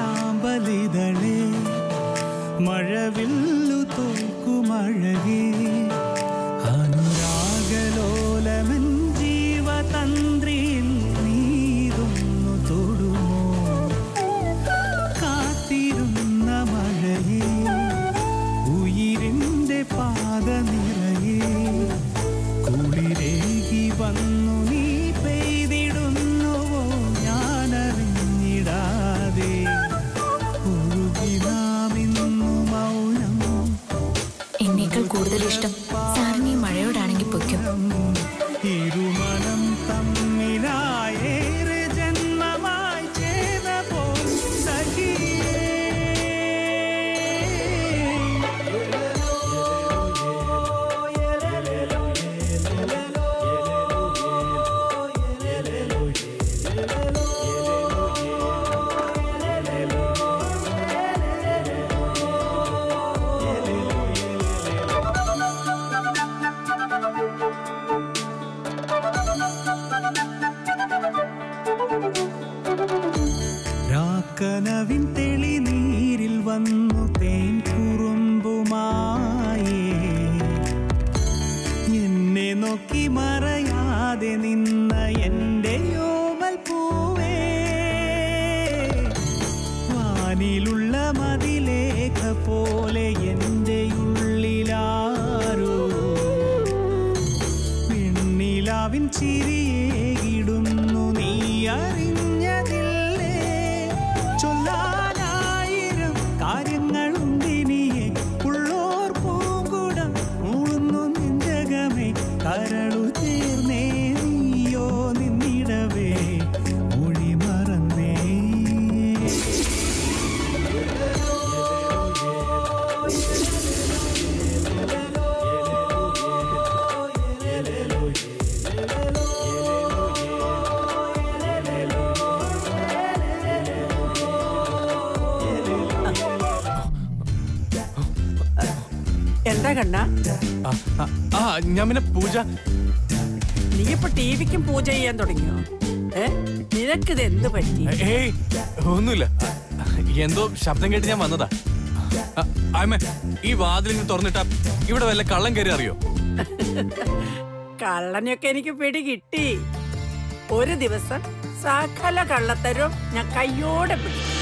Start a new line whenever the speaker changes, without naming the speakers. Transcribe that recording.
ഹല്ലിയാമ്പലിതളേ മഴവില്ലു തോൽക്കുമഴകേ അനുരാഗലോലമൻ ജീവതന്ത്രിയിൽ നീതൊന്നു തൊടുമോ കാത്തിരുന്ന മഴയേ ഉയിരിൻ്റെ പാത നിറയേ കുളിരേകി വന്നു നീ പെയ്തിടുന്നുവോ ഞാനറിഞ്ഞിടാതെ
എന്നേക്കാൾ കൂടുതൽ ഇഷ്ടം സാറിന് ഈ മഴയോടാണെങ്കിൽ പൊയ്ക്കും.
ഇരുമനം തമ്മിലായേറെ ജന്മമായി ചേർന്ന പോൽ സഖിയേ കനവിൻ തെളിനീരിൽ വന്നു തേൻ കുറുമ്പുമായി എന്നെ നോക്കി മറയാതെ നിന്ന എൻ്റെ യോമൽ പൂവേ വാനിലുള്ള മതിലേഖ പോലെ എൻ്റെ ഉള്ളിലാരോ വെണ്ണിലാവിൻ ചിരിയേകിടുന്നു നീ അറിഞ്ഞതിൽ ചൊല്ലാനായിരം കാര്യങ്ങളുണ്ടിനിയെ ഉള്ളോർ പൂങ്കുടം മൂളുന്നു നെഞ്ചകമേ കരളു ചേർന്നേ നീയോ നിന്നിടവേ മൊഴി മറന്നേ
എന്താ കണ്ണ?
ഞാൻ പിന്നെ പൂജ.
നീ ഇപ്പൊ ടിവിക്കും പൂജ ചെയ്യാൻ തുടങ്ങിയോ? നിനക്കിത് എന്ത് പറ്റി?
ഏയ് ഒന്നുമില്ല, എന്തോ ശബ്ദം കേട്ട് ഞാൻ വന്നതാ. ഈ വാതിലിന് തുറന്നിട്ടാ ഇവിടെ വല്ല കള്ളം കയറി അറിയോ?
കള്ളനെയൊക്കെ എനിക്ക് പിടി കിട്ടി. ഒരു ദിവസം സകല കള്ളത്തരവും ഞാൻ കയ്യോടെ പിടിക്കും.